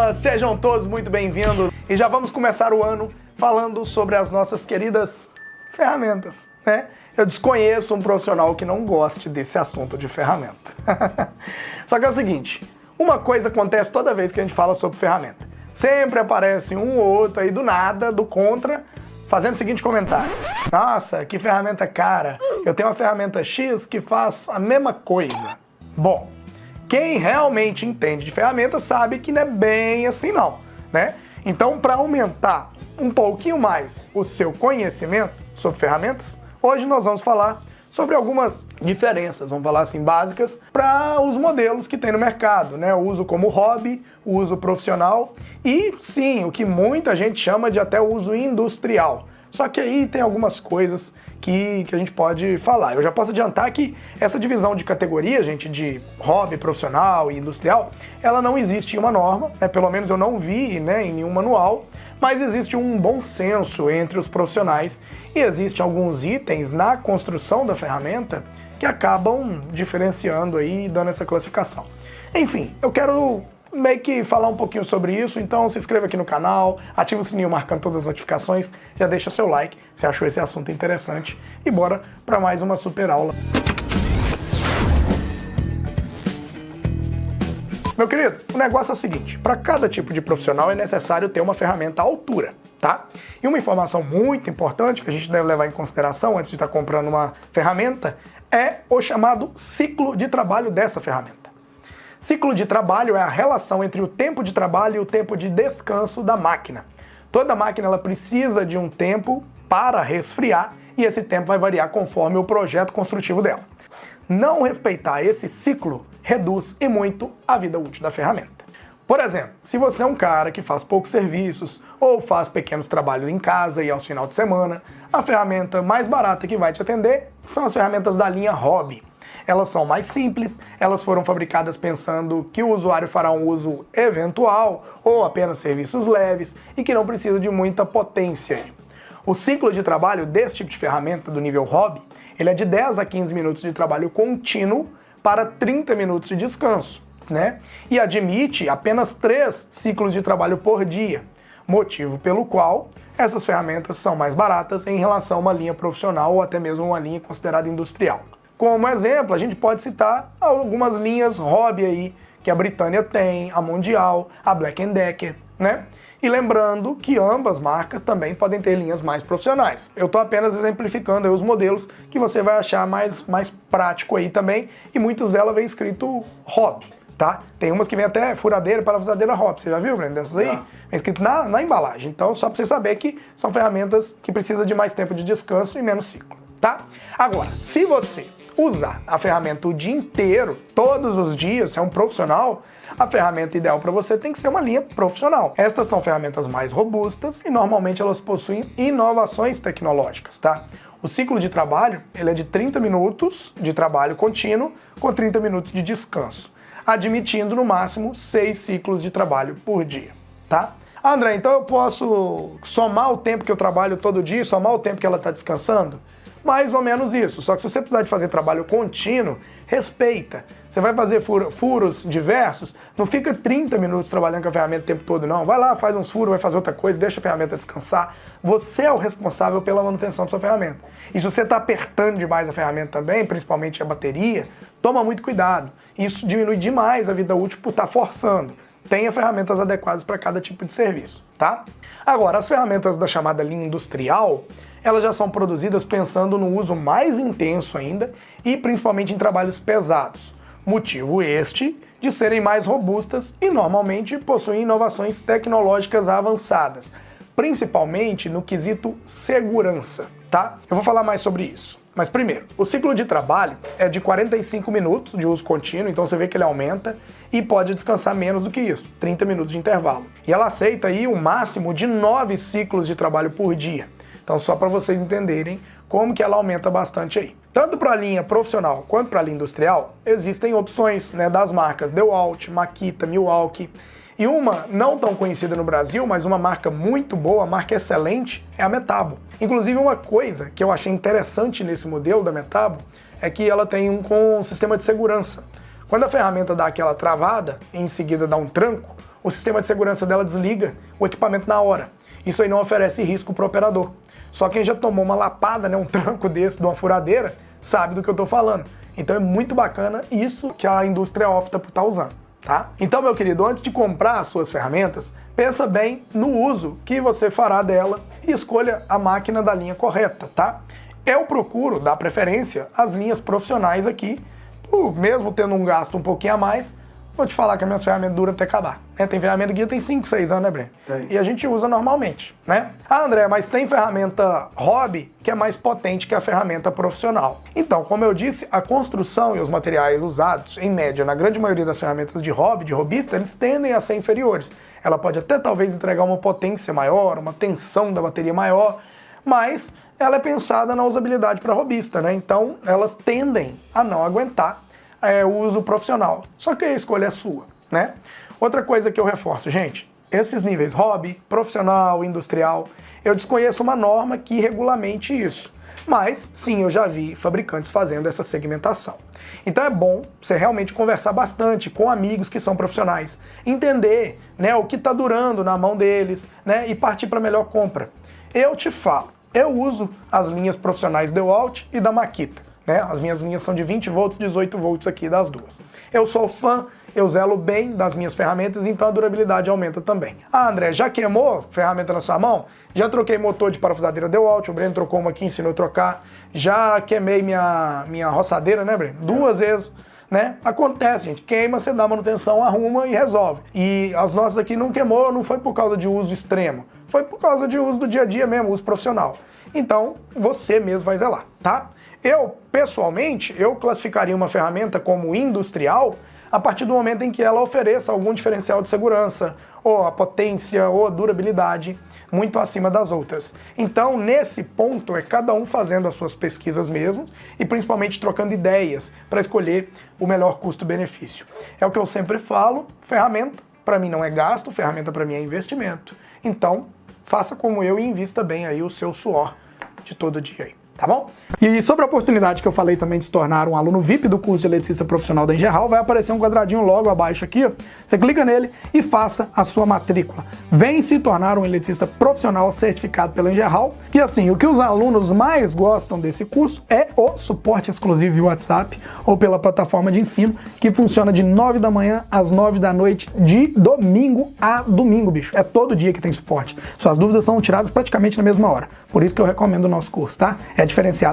Fala, sejam todos muito bem-vindos e já vamos começar o ano falando sobre as nossas queridas ferramentas, né? Eu desconheço um profissional que não goste desse assunto de ferramenta. Só que é o seguinte, uma coisa acontece toda vez que a gente fala sobre ferramenta. Sempre aparece um ou outro aí do nada, do contra, fazendo o seguinte comentário. Nossa, que ferramenta cara. Eu tenho uma ferramenta X que faz a mesma coisa. Bom, quem realmente entende de ferramentas sabe que não é bem assim não, né? Então, para aumentar um pouquinho mais o seu conhecimento sobre ferramentas, hoje nós vamos falar sobre algumas diferenças, vamos falar assim, básicas, para os modelos que tem no mercado, né? O uso como hobby, o uso profissional e, sim, o que muita gente chama de até uso industrial. Só que aí tem algumas coisas que a gente pode falar. Eu já posso adiantar que essa divisão de categoria, gente, de hobby, profissional e industrial, ela não existe em uma norma, né? Pelo menos eu não vi, né, em nenhum manual, mas existe um bom senso entre os profissionais e existem alguns itens na construção da ferramenta que acabam diferenciando aí e dando essa classificação. Enfim, eu quero meio que falar um pouquinho sobre isso, então se inscreva aqui no canal, ativa o sininho marcando todas as notificações, já deixa seu like se achou esse assunto interessante e bora para mais uma super aula. Meu querido, o negócio é o seguinte, para cada tipo de profissional é necessário ter uma ferramenta à altura, tá? E uma informação muito importante que a gente deve levar em consideração antes de estar comprando uma ferramenta é o chamado ciclo de trabalho dessa ferramenta. Ciclo de trabalho é a relação entre o tempo de trabalho e o tempo de descanso da máquina. Toda máquina ela precisa de um tempo para resfriar e esse tempo vai variar conforme o projeto construtivo dela. Não respeitar esse ciclo reduz e muito a vida útil da ferramenta. Por exemplo, se você é um cara que faz poucos serviços ou faz pequenos trabalhos em casa e aos finais de semana, a ferramenta mais barata que vai te atender são as ferramentas da linha Hobby. Elas são mais simples, elas foram fabricadas pensando que o usuário fará um uso eventual ou apenas serviços leves e que não precisa de muita potência. O ciclo de trabalho desse tipo de ferramenta do nível hobby, ele é de 10 a 15 minutos de trabalho contínuo para 30 minutos de descanso, né? E admite apenas 3 ciclos de trabalho por dia, motivo pelo qual essas ferramentas são mais baratas em relação a uma linha profissional ou até mesmo uma linha considerada industrial. Como exemplo, a gente pode citar algumas linhas hobby aí, que a Britânia tem, a Mundial, a Black & Decker, né? E lembrando que ambas marcas também podem ter linhas mais profissionais. Eu estou apenas exemplificando aí os modelos que você vai achar mais prático aí também, e muitos delas vem escrito hobby, tá? Tem umas que vem até furadeira, parafusadeira hobby, você já viu, Breno, dessas aí? Vem escrito na embalagem, então só para você saber que são ferramentas que precisam de mais tempo de descanso e menos ciclo, tá? Agora, se você usar a ferramenta o dia inteiro, todos os dias, se é um profissional, a ferramenta ideal para você tem que ser uma linha profissional. Estas são ferramentas mais robustas e normalmente elas possuem inovações tecnológicas, tá? O ciclo de trabalho, ele é de 30 minutos de trabalho contínuo com 30 minutos de descanso, admitindo no máximo 6 ciclos de trabalho por dia, tá? André, então eu posso somar o tempo que eu trabalho todo dia, somar o tempo que ela está descansando? Mais ou menos isso, só que se você precisar de fazer trabalho contínuo, respeita. Você vai fazer furos diversos, não fica 30 minutos trabalhando com a ferramenta o tempo todo, não. Vai lá, faz uns furos, vai fazer outra coisa, deixa a ferramenta descansar. Você é o responsável pela manutenção da sua ferramenta. E se você está apertando demais a ferramenta também, principalmente a bateria, toma muito cuidado. Isso diminui demais a vida útil por estar forçando. Tenha ferramentas adequadas para cada tipo de serviço, tá? Agora, as ferramentas da chamada linha industrial, elas já são produzidas pensando no uso mais intenso ainda e principalmente em trabalhos pesados. Motivo este de serem mais robustas e normalmente possuem inovações tecnológicas avançadas, principalmente no quesito segurança, tá? Eu vou falar mais sobre isso. Mas primeiro, o ciclo de trabalho é de 45 minutos de uso contínuo, então você vê que ele aumenta e pode descansar menos do que isso, 30 minutos de intervalo. E ela aceita aí um máximo de 9 ciclos de trabalho por dia. Então só para vocês entenderem como que ela aumenta bastante aí. Tanto para a linha profissional quanto para a linha industrial, existem opções, né, das marcas DeWalt, Makita, Milwaukee. E uma não tão conhecida no Brasil, mas uma marca muito boa, marca excelente, é a Metabo. Inclusive uma coisa que eu achei interessante nesse modelo da Metabo é que ela tem um sistema de segurança. Quando a ferramenta dá aquela travada e em seguida dá um tranco, o sistema de segurança dela desliga o equipamento na hora. Isso aí não oferece risco para o operador. Só quem já tomou uma lapada, né, um tranco desse de uma furadeira, sabe do que eu estou falando. Então é muito bacana isso que a indústria opta por estar usando, tá? Então, meu querido, antes de comprar as suas ferramentas, pensa bem no uso que você fará dela e escolha a máquina da linha correta, tá? Eu procuro dar preferência às linhas profissionais aqui, mesmo tendo um gasto um pouquinho a mais, vou te falar que as minhas ferramentas duram até acabar. Tem ferramenta que já tem 5, 6 anos, né, Breno? E a gente usa normalmente, né? Ah, André, mas tem ferramenta hobby que é mais potente que a ferramenta profissional. Então, como eu disse, a construção e os materiais usados, em média, na grande maioria das ferramentas de hobby, de hobbyista, eles tendem a ser inferiores. Ela pode até talvez entregar uma potência maior, uma tensão da bateria maior, mas ela é pensada na usabilidade para hobbyista, né? Então, elas tendem a não aguentar o uso profissional. Só que a escolha é sua, né? Outra coisa que eu reforço, gente, esses níveis hobby, profissional, industrial, eu desconheço uma norma que regulamente isso. Mas, sim, eu já vi fabricantes fazendo essa segmentação. Então é bom você realmente conversar bastante com amigos que são profissionais, entender, né, o que está durando na mão deles, né, e partir para a melhor compra. Eu te falo, eu uso as linhas profissionais DeWalt e da Makita. Né? As minhas linhas são de 20 volts, 18 volts aqui das duas. Eu sou fã, eu zelo bem das minhas ferramentas, então a durabilidade aumenta também. Ah, André, já queimou ferramenta na sua mão? Já troquei motor de parafusadeira DeWalt, o Breno trocou uma aqui, ensinou a trocar. Já queimei minha roçadeira, né, Breno? 2 vezes, né? Acontece, gente. Queima, você dá manutenção, arruma e resolve. E as nossas aqui não queimou, não foi por causa de uso extremo. Foi por causa de uso do dia a dia mesmo, uso profissional. Então, você mesmo vai zelar, tá? Eu, pessoalmente, eu classificaria uma ferramenta como industrial a partir do momento em que ela ofereça algum diferencial de segurança, ou a potência, ou a durabilidade muito acima das outras. Então, nesse ponto, é cada um fazendo as suas pesquisas mesmo e principalmente trocando ideias para escolher o melhor custo-benefício. É o que eu sempre falo, ferramenta para mim não é gasto, ferramenta para mim é investimento. Então, faça como eu e invista bem aí o seu suor de todo dia aí. Tá bom? E sobre a oportunidade que eu falei também de se tornar um aluno VIP do curso de eletricista profissional da Engerhal, vai aparecer um quadradinho logo abaixo aqui, ó. Você clica nele e faça a sua matrícula. Vem se tornar um eletricista profissional certificado pela Engerhal. E assim, o que os alunos mais gostam desse curso é o suporte exclusivo via WhatsApp ou pela plataforma de ensino, que funciona de 9 da manhã às 9 da noite, de domingo a domingo, bicho. É todo dia que tem suporte. Suas dúvidas são tiradas praticamente na mesma hora. Por isso que eu recomendo o nosso curso, tá? É diferenciado